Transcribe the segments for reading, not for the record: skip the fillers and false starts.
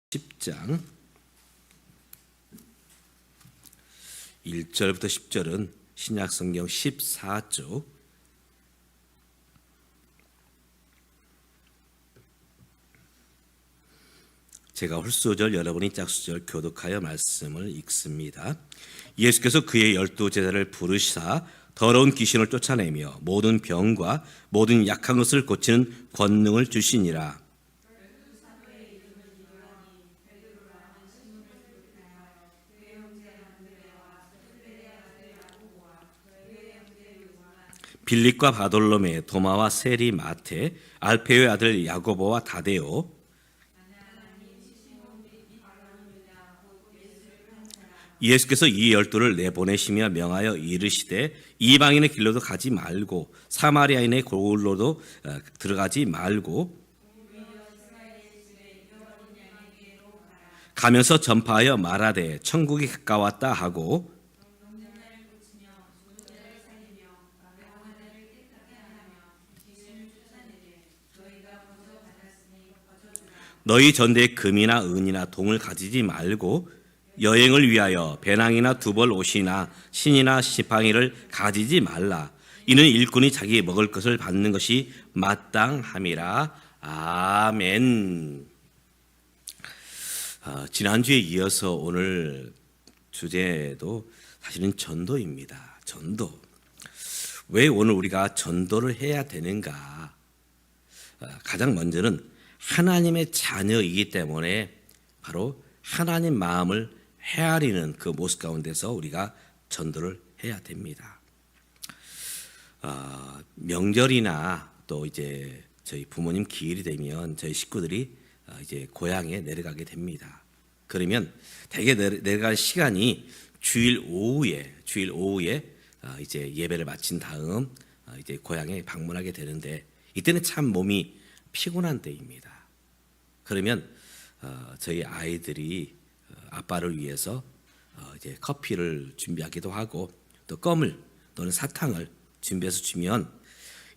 10장 1절부터 10절은 신약성경 14쪽 제가 홀수절 여러분이 짝수절 교독하여 말씀을 읽습니다. 예수께서 그의 12제자를 부르시사 더러운 귀신을 쫓아내며 모든 병과 모든 약한 것을 고치는 권능을 주시니라. 빌립과 바돌로메, 도마와 세리, 마테, 알페오의 아들 야고보와 다데오, 예수께서 이 12를 내보내시며 명하여 이르시되 이방인의 길로도 가지 말고 사마리아인의 골로도 들어가지 말고 가면서 전파하여 말하되 천국이 가까웠다 하고 너희 전대에 금이나 은이나 동을 가지지 말고 여행을 위하여 배낭이나 두벌 옷이나 신이나 지팡이를 가지지 말라. 이는 일꾼이 자기 먹을 것을 받는 것이 마땅함이라. 아멘. 지난주에 이어서 오늘 주제도 사실은 전도입니다. 전도. 왜 오늘 우리가 전도를 해야 되는가? 가장 먼저는 하나님의 자녀이기 때문에 바로 하나님 마음을 헤아리는 그 모습 가운데서 우리가 전도를 해야 됩니다. 명절이나 또 이제 저희 부모님 기일이 되면 저희 식구들이 이제 고향에 내려가게 됩니다. 그러면 대개 내려갈 시간이 주일 오후에 이제 예배를 마친 다음 이제 고향에 방문하게 되는데 이때는 참 몸이 피곤한 때입니다. 그러면 저희 아이들이 아빠를 위해서 이제 커피를 준비하기도 하고 또 껌을 또는 사탕을 준비해서 주면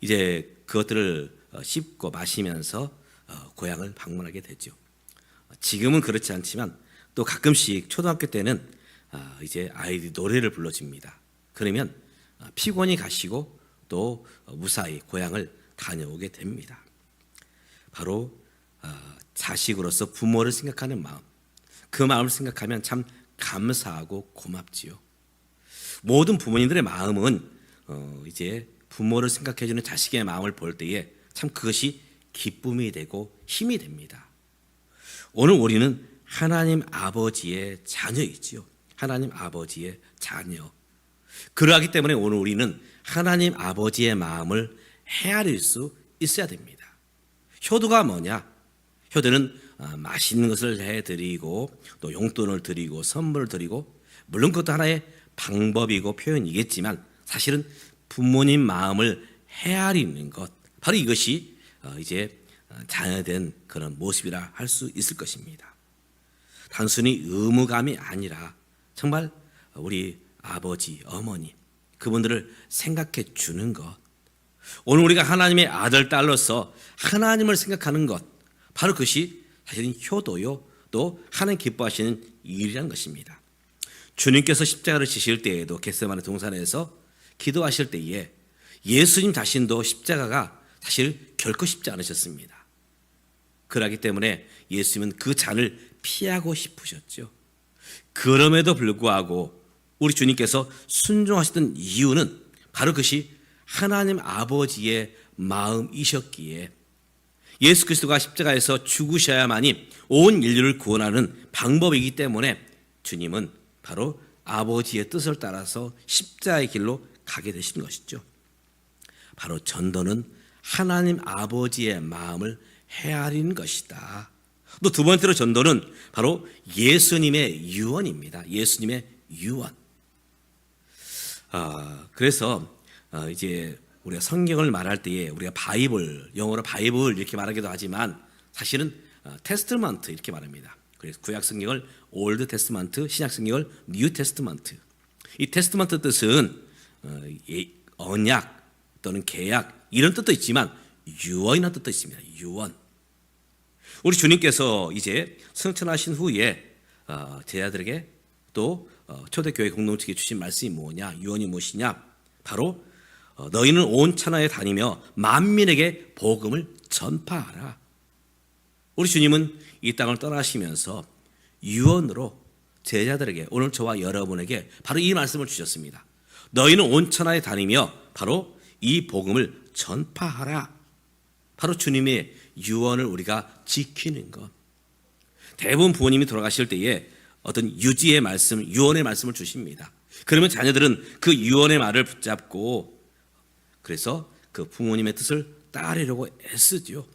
이제 그것들을 씹고 마시면서 고향을 방문하게 되죠. 지금은 그렇지 않지만 또 가끔씩 초등학교 때는 이제 아이들이 노래를 불러줍니다. 그러면 피곤이 가시고 또 무사히 고향을 다녀오게 됩니다. 바로 자식으로서 부모를 생각하는 마음, 그 마음을 생각하면 참 감사하고 고맙지요. 모든 부모님들의 마음은 이제 부모를 생각해주는 자식의 마음을 볼 때에 참 그것이 기쁨이 되고 힘이 됩니다. 오늘 우리는 하나님 아버지의 자녀이지요. 하나님 아버지의 자녀. 그러하기 때문에 오늘 우리는 하나님 아버지의 마음을 헤아릴 수 있어야 됩니다. 효도가 뭐냐? 효도는 맛있는 것을 해드리고 또 용돈을 드리고 선물을 드리고 물론 그것도 하나의 방법이고 표현이겠지만 사실은 부모님 마음을 헤아리는 것 바로 이것이 이제 자녀된 그런 모습이라 할 수 있을 것입니다. 단순히 의무감이 아니라 정말 우리 아버지, 어머니 그분들을 생각해 주는 것 오늘 우리가 하나님의 아들, 딸로서 하나님을 생각하는 것 바로 그것이 사실은 효도요 또 하나님 기뻐하시는 일이라는 것입니다. 주님께서 십자가를 지실 때에도 겟세마네 동산에서 기도하실 때에 예수님 자신도 십자가가 사실 결코 쉽지 않으셨습니다. 그러기 때문에 예수님은 그 잔을 피하고 싶으셨죠. 그럼에도 불구하고 우리 주님께서 순종하셨던 이유는 바로 그것이 하나님 아버지의 마음이셨기에 예수 그리스도가 십자가에서 죽으셔야만이 온 인류를 구원하는 방법이기 때문에 주님은 바로 아버지의 뜻을 따라서 십자가의 길로 가게 되신 것이죠. 바로 전도는 하나님 아버지의 마음을 헤아리는 것이다. 또 두 번째로 전도는 바로 예수님의 유언입니다. 예수님의 유언. 그래서 이제 우리가 성경을 말할 때에 우리가 바이블, 영어로 바이블 이렇게 말하기도 하지만 사실은 테스트먼트 이렇게 말합니다. 그래서 구약 성경을 올드 테스트먼트, 신약 성경을 뉴 테스트먼트. 이 테스트먼트 뜻은 언약 또는 계약 이런 뜻도 있지만 유언이라는 뜻도 있습니다. 유언. 우리 주님께서 이제 승천하신 후에 제자들에게 또 초대교회 공동체에 주신 말씀이 뭐냐, 유언이 무엇이냐, 바로 너희는 온 천하에 다니며 만민에게 복음을 전파하라. 우리 주님은 이 땅을 떠나시면서 유언으로 제자들에게, 오늘 저와 여러분에게 바로 이 말씀을 주셨습니다. 너희는 온 천하에 다니며 바로 이 복음을 전파하라. 바로 주님의 유언을 우리가 지키는 것. 대부분 부모님이 돌아가실 때에 어떤 유지의 말씀, 유언의 말씀을 주십니다. 그러면 자녀들은 그 유언의 말을 붙잡고 그래서 그 부모님의 뜻을 따르려고 애쓰죠.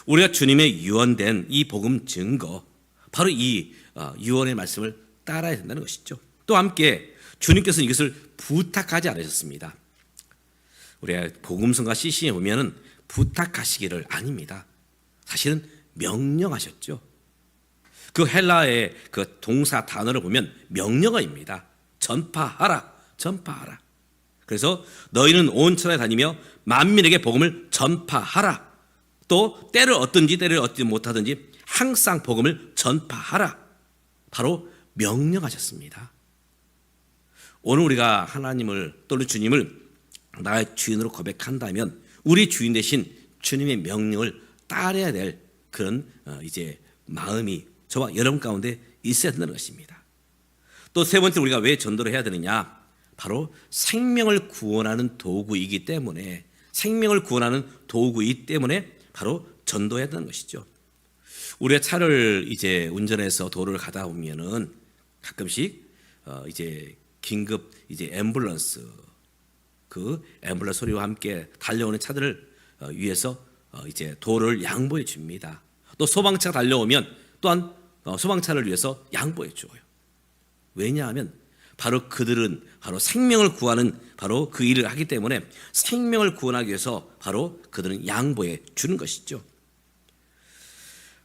우리가 주님의 유언된 이 복음 증거, 바로 이 유언의 말씀을 따라야 된다는 것이죠. 또 함께 주님께서는 이것을 부탁하지 않으셨습니다. 우리가 복음성가 CC에 보면은 부탁하시기를 아닙니다. 사실은 명령하셨죠. 그 헬라의 그 동사 단어를 보면 명령어입니다. 전파하라, 전파하라. 그래서 너희는 온 천하에 다니며 만민에게 복음을 전파하라. 또 때를 얻든지 때를 얻지 못하든지 항상 복음을 전파하라. 바로 명령하셨습니다. 오늘 우리가 하나님을 또는 주님을 나의 주인으로 고백한다면 우리 주인 대신 주님의 명령을 따라야 될 그런 이제 마음이 저와 여러분 가운데 있어야 된다는 것입니다. 또 세 번째, 우리가 왜 전도를 해야 되느냐? 바로 생명을 구원하는 도구이기 때문에, 생명을 구원하는 도구이기 때문에 바로 전도해야 되는 것이죠. 우리가 차를 이제 운전해서 도로를 가다 보면은 가끔씩 이제 긴급 이제 앰뷸런스, 그 앰뷸런스 소리와 함께 달려오는 차들을 위해서 이제 도로를 양보해 줍니다. 또 소방차가 달려오면 또한 소방차를 위해서 양보해 줘요. 왜냐하면 바로 그들은 바로 생명을 구하는 바로 그 일을 하기 때문에 생명을 구원하기 위해서 바로 그들은 양보해 주는 것이죠.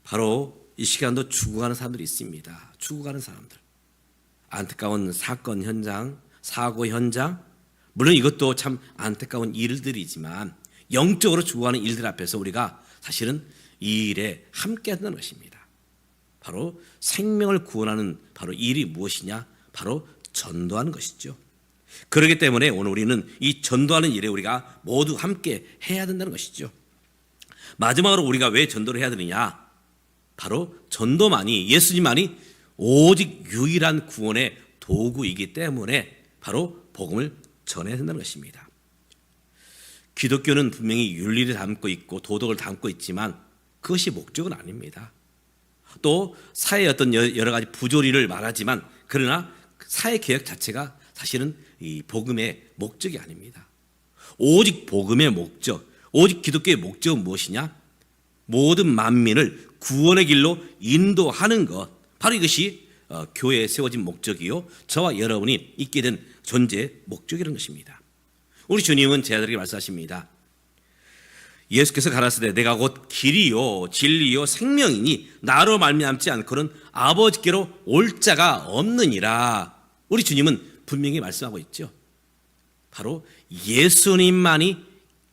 바로 이 시간도 죽어가는 사람들이 있습니다. 죽어가는 사람들. 안타까운 사건 현장, 사고 현장, 물론 이것도 참 안타까운 일들이지만 영적으로 죽어가는 일들 앞에서 우리가 사실은 이 일에 함께 한다는 것입니다. 바로 생명을 구원하는 바로 일이 무엇이냐? 바로 전도하는 것이죠. 그렇기 때문에 오늘 우리는 이 전도하는 일에 우리가 모두 함께 해야 된다는 것이죠. 마지막으로 우리가 왜 전도를 해야 되느냐? 바로 전도만이, 예수님만이 오직 유일한 구원의 도구이기 때문에 바로 복음을 전해야 된다는 것입니다. 기독교는 분명히 윤리를 담고 있고 도덕을 담고 있지만 그것이 목적은 아닙니다. 또 사회의 어떤 여러 가지 부조리를 말하지만 그러나 사회 개혁 자체가 사실은 이 복음의 목적이 아닙니다. 오직 복음의 목적, 오직 기독교의 목적은 무엇이냐? 모든 만민을 구원의 길로 인도하는 것, 바로 이것이 교회에 세워진 목적이요 저와 여러분이 있게 된 존재의 목적이라는 것입니다. 우리 주님은 제자들에게 말씀하십니다. 예수께서 가라사대 내가 곧 길이요 진리요 생명이니 나로 말미암지 않고는 아버지께로 올 자가 없느니라. 우리 주님은 분명히 말씀하고 있죠. 바로 예수님만이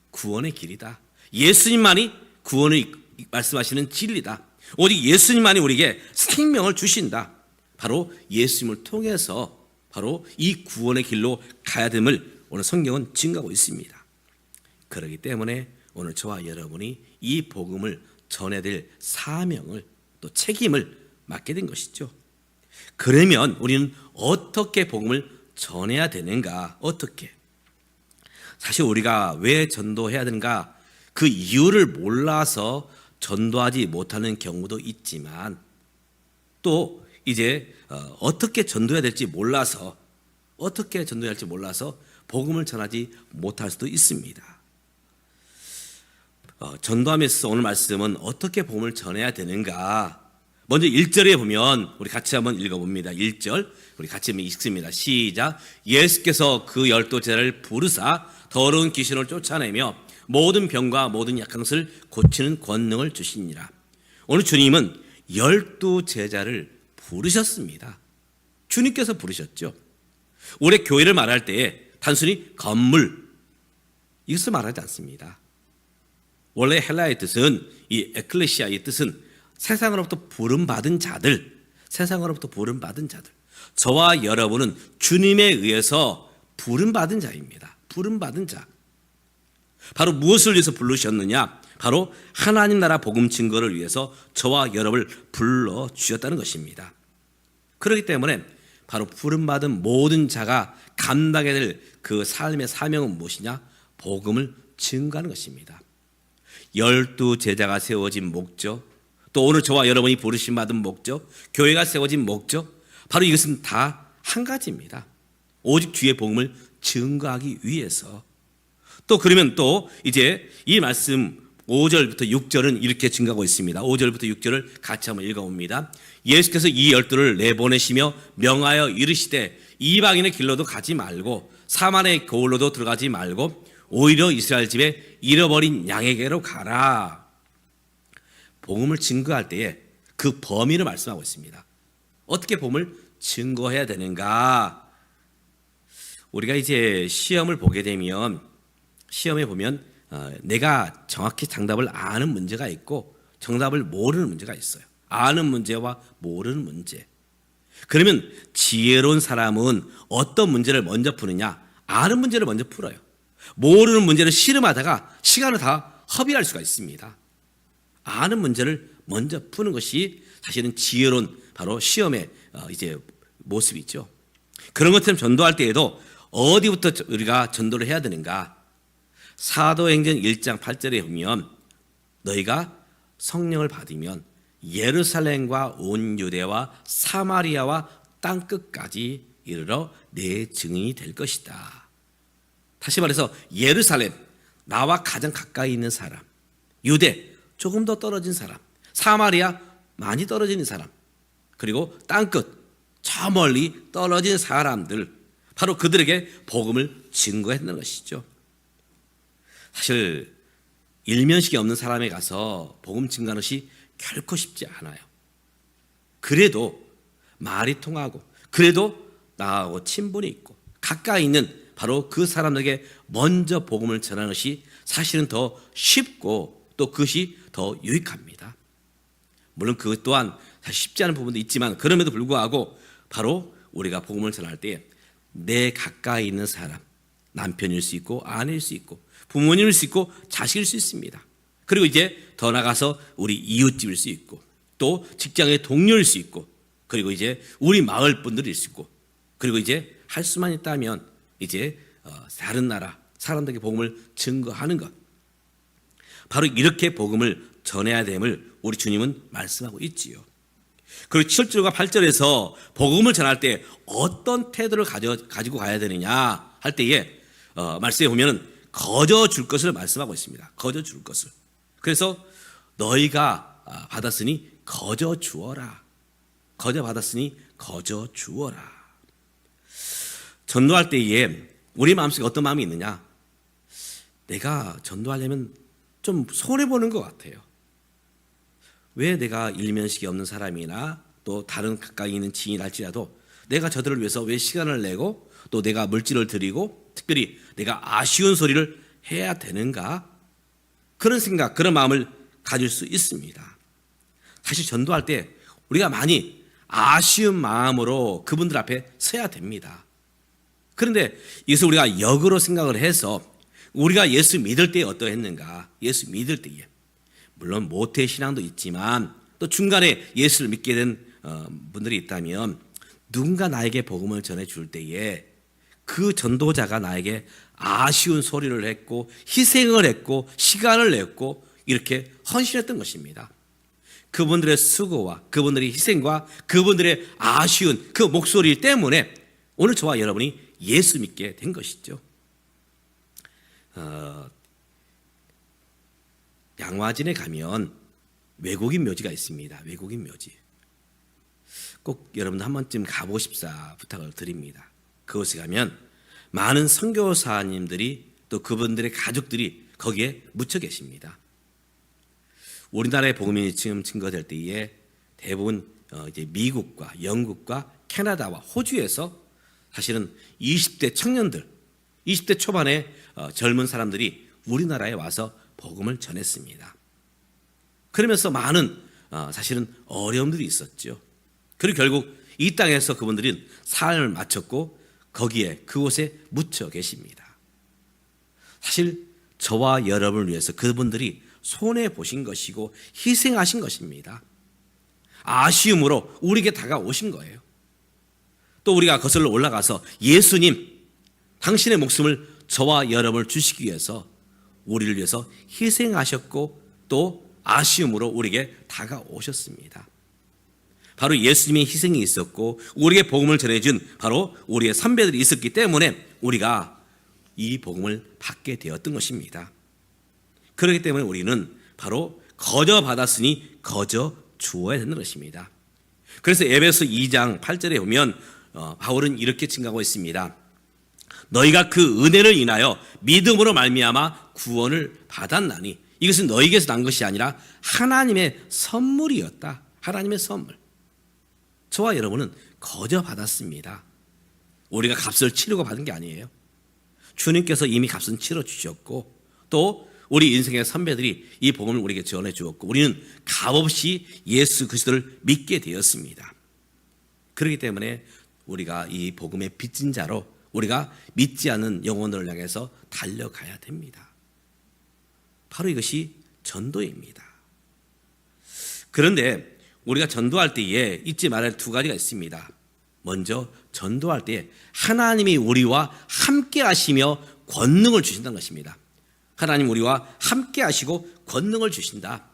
구원의 길이다. 예수님만이 구원을 말씀하시는 진리다. 오직 예수님만이 우리에게 생명을 주신다. 바로 예수님을 통해서 바로 이 구원의 길로 가야 됨을 오늘 성경은 증거하고 있습니다. 그렇기 때문에 오늘 저와 여러분이 이 복음을 전해야 될 사명을 또 책임을 맡게 된 것이죠. 그러면 우리는 어떻게 복음을 전해야 되는가? 어떻게? 사실 우리가 왜 전도해야 되는가? 그 이유를 몰라서 전도하지 못하는 경우도 있지만 또 이제 어떻게 전도해야 될지 몰라서 복음을 전하지 못할 수도 있습니다. 전도하면서 오늘 말씀은 어떻게 복음을 전해야 되는가? 먼저 1절에 보면 우리 같이 한번 읽어봅니다. 1절 우리 같이 읽습니다. 시작. 예수께서 그 12 제자를 부르사 더러운 귀신을 쫓아내며 모든 병과 모든 약한 것을 고치는 권능을 주시니라. 오늘 주님은 12 제자를 부르셨습니다. 주님께서 부르셨죠. 우리 교회를 말할 때에 단순히 건물 이것을 말하지 않습니다. 원래 헬라의 뜻은 이 에클레시아의 뜻은 세상으로부터 부름받은 자들, 세상으로부터 부름받은 자들. 저와 여러분은 주님에 의해서 부름받은 자입니다. 부름받은 자. 바로 무엇을 위해서 부르셨느냐? 바로 하나님 나라 복음 증거를 위해서 저와 여러분을 불러주셨다는 것입니다. 그렇기 때문에 바로 부름받은 모든 자가 감당해야 될 그 삶의 사명은 무엇이냐? 복음을 증거하는 것입니다. 12 제자가 세워진 목적, 또 오늘 저와 여러분이 부르심 받은 목적, 교회가 세워진 목적, 바로 이것은 다 한 가지입니다. 오직 주의 복음을 증거하기 위해서. 또 그러면 또 이제 이 말씀 5절부터 6절은 이렇게 증거하고 있습니다. 5절부터 6절을 같이 한번 읽어봅니다. 예수께서 이 12를 내보내시며 명하여 이르시되 이방인의 길로도 가지 말고 사만의 거울로도 들어가지 말고 오히려 이스라엘 집에 잃어버린 양에게로 가라. 복음을 증거할 때에 그 범위를 말씀하고 있습니다. 어떻게 복음을 증거해야 되는가? 우리가 이제 시험을 보게 되면 시험에 보면 내가 정확히 정답을 아는 문제가 있고 정답을 모르는 문제가 있어요. 아는 문제와 모르는 문제. 그러면 지혜로운 사람은 어떤 문제를 먼저 푸느냐? 아는 문제를 먼저 풀어요. 모르는 문제를 씨름하다가 시간을 다 허비할 수가 있습니다. 아는 문제를 먼저 푸는 것이 사실은 지혜로운 바로 시험의 이제 모습이죠. 그런 것처럼 전도할 때에도 어디부터 우리가 전도를 해야 되는가? 사도행전 1장 8절에 보면 너희가 성령을 받으면 예루살렘과 온 유대와 사마리아와 땅끝까지 이르러 내 증인이 될 것이다. 다시 말해서 예루살렘, 나와 가장 가까이 있는 사람, 유대, 조금 더 떨어진 사람, 사마리아, 많이 떨어지는 사람, 그리고 땅끝, 저 멀리 떨어진 사람들, 바로 그들에게 복음을 증거했는 것이죠. 사실 일면식이 없는 사람에 가서 복음 증거하는 것이 결코 쉽지 않아요. 그래도 말이 통하고 그래도 나하고 친분이 있고 가까이 있는 바로 그 사람에게 먼저 복음을 전하는 것이 사실은 더 쉽고 또 그것이 더 유익합니다. 물론 그것 또한 사실 쉽지 않은 부분도 있지만 그럼에도 불구하고 바로 우리가 복음을 전할 때 내 가까이 있는 사람, 남편일 수 있고 아내일 수 있고 부모님일 수 있고 자식일 수 있습니다. 그리고 이제 더 나가서 우리 이웃집일 수 있고 또 직장의 동료일 수 있고 그리고 이제 우리 마을 분들일 수 있고 그리고 이제 할 수만 있다면 이제 다른 나라 사람들에게 복음을 증거하는 것, 바로 이렇게 복음을 전해야 됨을 우리 주님은 말씀하고 있지요. 그리고 7절과 8절에서 복음을 전할 때 어떤 태도를 가지고 가야 되느냐 할 때에 말씀에 보면은 거저 줄 것을 말씀하고 있습니다. 거저 줄 것을. 그래서 너희가 받았으니 거저 주어라. 거저 받았으니 거저 주어라. 전도할 때에 우리 마음속에 어떤 마음이 있느냐? 내가 전도하려면 좀 손해보는 것 같아요. 왜 내가 일면식이 없는 사람이나 또 다른 가까이 있는 지인이랄지라도 내가 저들을 위해서 왜 시간을 내고 또 내가 물질을 드리고 특별히 내가 아쉬운 소리를 해야 되는가? 그런 생각, 그런 마음을 가질 수 있습니다. 사실 전도할 때 우리가 많이 아쉬운 마음으로 그분들 앞에 서야 됩니다. 그런데 이것을 우리가 역으로 생각을 해서 우리가 예수 믿을 때에 어떠했는가? 예수 믿을 때에 물론 모태신앙도 있지만 또 중간에 예수를 믿게 된 분들이 있다면 누군가 나에게 복음을 전해줄 때에 그 전도자가 나에게 아쉬운 소리를 했고 희생을 했고 시간을 냈고 이렇게 헌신했던 것입니다. 그분들의 수고와 그분들의 희생과 그분들의 아쉬운 그 목소리 때문에 오늘 저와 여러분이 예수 믿게 된 것이죠. 양화진에 가면 외국인 묘지가 있습니다. 외국인 묘지. 꼭 여러분들 한 번쯤 가보고 싶사 부탁을 드립니다. 그곳에 가면 많은 선교사님들이 또 그분들의 가족들이 거기에 묻혀 계십니다. 우리나라의 복음이 지금 증거될 때에 대부분 이제 미국과 영국과 캐나다와 호주에서 사실은 20대 청년들, 20대 초반의 젊은 사람들이 우리나라에 와서 복음을 전했습니다. 그러면서 많은 사실은 어려움들이 있었죠. 그리고 결국 이 땅에서 그분들은 삶을 마쳤고 거기에 그곳에 묻혀 계십니다. 사실 저와 여러분을 위해서 그분들이 손해 보신 것이고 희생하신 것입니다. 아쉬움으로 우리에게 다가오신 거예요. 또 우리가 거슬러 올라가서 예수님, 당신의 목숨을 저와 여러분을 주시기 위해서 우리를 위해서 희생하셨고 또 아쉬움으로 우리에게 다가오셨습니다. 바로 예수님의 희생이 있었고 우리에게 복음을 전해준 바로 우리의 선배들이 있었기 때문에 우리가 이 복음을 받게 되었던 것입니다. 그렇기 때문에 우리는 바로 거저 받았으니 거저 주어야 되는 것입니다. 그래서 에베소 2장 8절에 보면 바울은 이렇게 증가하고 있습니다. 너희가 그 은혜를 인하여 믿음으로 말미암아 구원을 받았나니 이것은 너희에게서 난 것이 아니라 하나님의 선물이었다. 하나님의 선물. 저와 여러분은 거저 받았습니다. 우리가 값을 치르고 받은 게 아니에요. 주님께서 이미 값은 치러 주셨고 또 우리 인생의 선배들이 이 복음을 우리에게 전해 주었고 우리는 값없이 예수 그리스도를 믿게 되었습니다. 그렇기 때문에 우리가 이 복음의 빚진 자로 우리가 믿지 않는 영혼들을 향해서 달려가야 됩니다. 바로 이것이 전도입니다. 그런데 우리가 전도할 때에 잊지 말아야 할 두 가지가 있습니다. 먼저 전도할 때 하나님이 우리와 함께 하시며 권능을 주신다는 것입니다. 하나님 우리와 함께 하시고 권능을 주신다.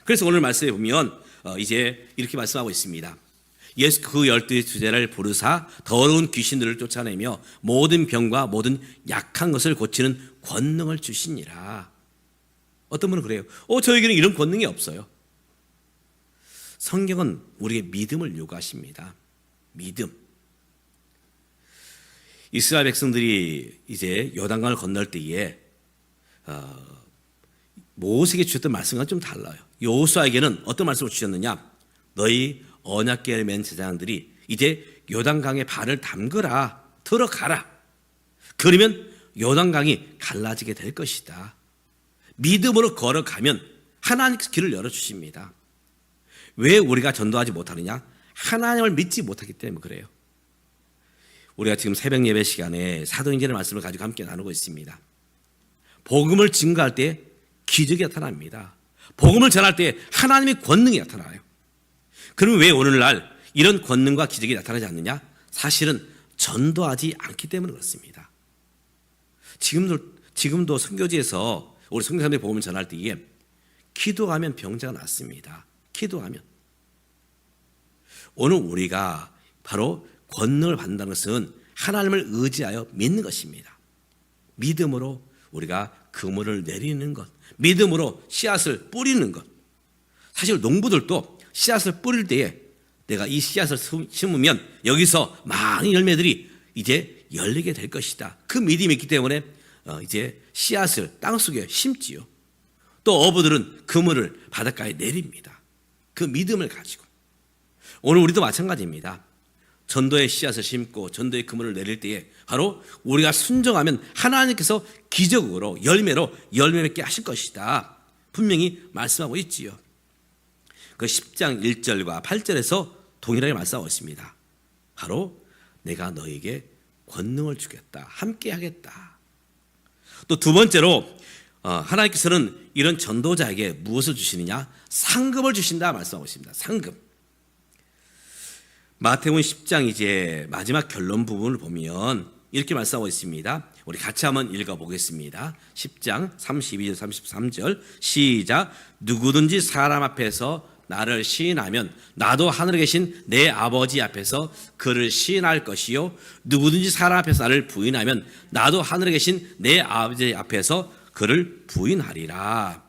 그래서 오늘 말씀에 보면 이제 이렇게 말씀하고 있습니다. 예수 그 12 주제를 부르사 더러운 귀신들을 쫓아내며 모든 병과 모든 약한 것을 고치는 권능을 주시니라. 어떤 분은 그래요. 저에게는 이런 권능이 없어요. 성경은 우리에게 믿음을 요구하십니다. 믿음. 이스라엘 백성들이 이제 요단강을 건널 때에 모세에게 주셨던 말씀과 좀 달라요. 여호수아에게는 어떤 말씀을 주셨느냐? 너희 언약궤를 맨 제사장들이 이제 요단강에 발을 담그라, 들어가라. 그러면 요단강이 갈라지게 될 것이다. 믿음으로 걸어가면 하나님께서 길을 열어주십니다. 왜 우리가 전도하지 못하느냐? 하나님을 믿지 못하기 때문에 그래요. 우리가 지금 새벽 예배 시간에 사도행전의 말씀을 가지고 함께 나누고 있습니다. 복음을 증거할 때 기적이 나타납니다. 복음을 전할 때 하나님의 권능이 나타나요. 그럼 왜 오늘날 이런 권능과 기적이 나타나지 않느냐? 사실은 전도하지 않기 때문에 그렇습니다. 지금도 선교지에서 우리 선교사님들이 복음을 전할 때에 기도하면 병자가 낫습니다. 기도하면. 오늘 우리가 바로 권능을 받는다는 것은 하나님을 의지하여 믿는 것입니다. 믿음으로 우리가 그물을 내리는 것, 믿음으로 씨앗을 뿌리는 것. 사실 농부들도 씨앗을 뿌릴 때에 내가 이 씨앗을 심으면 여기서 많은 열매들이 이제 열리게 될 것이다. 그 믿음이 있기 때문에 이제 씨앗을 땅속에 심지요. 또 어부들은 그물을 바닷가에 내립니다. 그 믿음을 가지고. 오늘 우리도 마찬가지입니다. 전도의 씨앗을 심고 전도의 그물을 내릴 때에 바로 우리가 순종하면 하나님께서 기적으로 열매로 열매 맺게 하실 것이다. 분명히 말씀하고 있지요. 그 10장 1절과 8절에서 동일하게 말씀하고 있습니다. 바로 내가 너에게 권능을 주겠다. 함께 하겠다. 또 두 번째로 하나님께서는 이런 전도자에게 무엇을 주시느냐? 상급을 주신다 말씀하고 있습니다. 상급. 마태복음 10장 이제 마지막 결론 부분을 보면 이렇게 말씀하고 있습니다. 우리 같이 한번 읽어보겠습니다. 10장 32절 33절 시작. 누구든지 사람 앞에서 나를 시인하면 나도 하늘에 계신 내 아버지 앞에서 그를 시인할 것이요 누구든지 사람 앞에서 나를 부인하면 나도 하늘에 계신 내 아버지 앞에서 그를 부인하리라.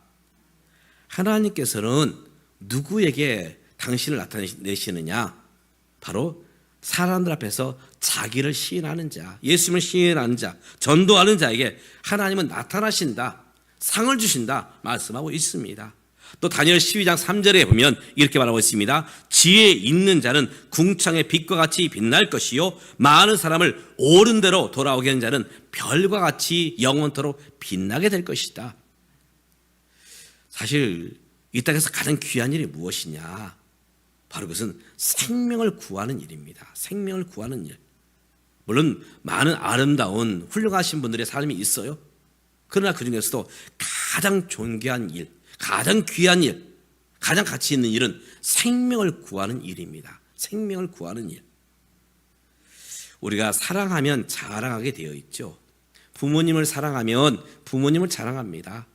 하나님께서는 누구에게 당신을 나타내시느냐? 바로 사람들 앞에서 자기를 시인하는 자, 예수님을 시인하는 자, 전도하는 자에게 하나님은 나타나신다, 상을 주신다 말씀하고 있습니다. 또 다니엘 12장 3절에 보면 이렇게 말하고 있습니다. 지혜 있는 자는 궁창의 빛과 같이 빛날 것이요 많은 사람을 옳은 대로 돌아오게 하는 자는 별과 같이 영원토록 빛나게 될 것이다. 사실 이 땅에서 가장 귀한 일이 무엇이냐? 바로 그것은 생명을 구하는 일입니다. 생명을 구하는 일. 물론 많은 아름다운 훌륭하신 분들의 삶이 있어요. 그러나 그 중에서도 가장 존귀한 일, 가장 귀한 일, 가장 가치 있는 일은 생명을 구하는 일입니다. 생명을 구하는 일. 우리가 사랑하면 자랑하게 되어 있죠. 부모님을 사랑하면 부모님을 자랑합니다.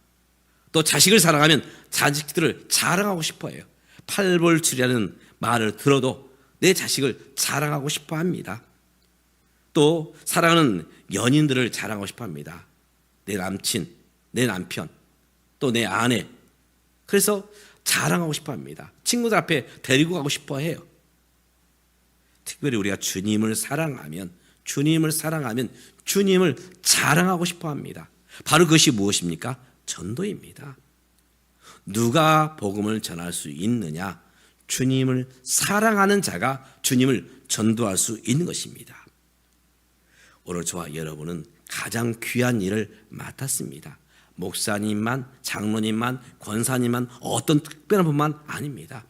또 자식을 사랑하면 자식들을 자랑하고 싶어 해요. 팔볼출이라는 말을 들어도 내 자식을 자랑하고 싶어 합니다. 또 사랑하는 연인들을 자랑하고 싶어 합니다. 내 남친, 내 남편, 또 내 아내. 그래서 자랑하고 싶어 합니다. 친구들 앞에 데리고 가고 싶어 해요. 특별히 우리가 주님을 사랑하면 주님을 자랑하고 싶어 합니다. 바로 그것이 무엇입니까? 전도입니다. 누가 복음을 전할 수 있느냐? 주님을 사랑하는 자가 주님을 전도할 수 있는 것입니다. 오늘 저와 여러분은 가장 귀한 일을 맡았습니다. 목사님만, 장로님만, 권사님만, 어떤 특별한 분만 아닙니다.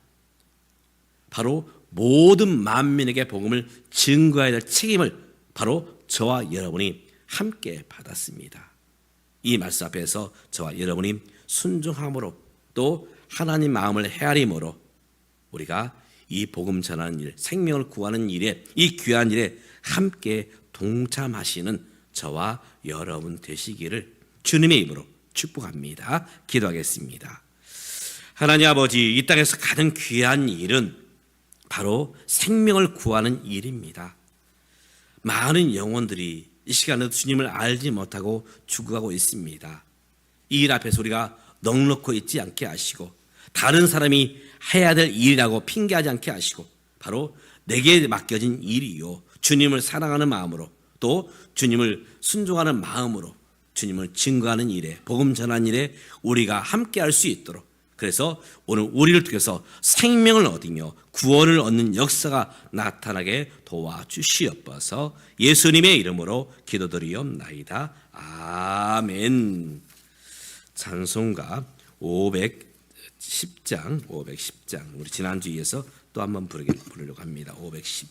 바로 모든 만민에게 복음을 증거해야 될 책임을 바로 저와 여러분이 함께 받았습니다. 이 말씀 앞에서 저와 여러분이 순종함으로 또 하나님 마음을 헤아림으로 우리가 이 복음 전하는 일, 생명을 구하는 일에, 이 귀한 일에 함께 동참하시는 저와 여러분 되시기를 주님의 이름으로 축복합니다. 기도하겠습니다. 하나님 아버지, 이 땅에서 가장 귀한 일은 바로 생명을 구하는 일입니다. 많은 영혼들이 이 시간에도 주님을 알지 못하고 죽어가고 있습니다. 이 일 앞에서 우리가 넉넉히 있지 않게 하시고 다른 사람이 해야 될 일이라고 핑계하지 않게 하시고 바로 내게 맡겨진 일이요, 주님을 사랑하는 마음으로 또 주님을 순종하는 마음으로 주님을 증거하는 일에, 복음 전하는 일에 우리가 함께 할 수 있도록, 그래서 오늘 우리를 통해서 생명을 얻으며 구원을 얻는 역사가 나타나게 도와주시옵소서. 예수님의 이름으로 기도드리옵나이다. 아멘. 찬송가 510장 우리 지난주에서 또 한번 부르려고 합니다. 510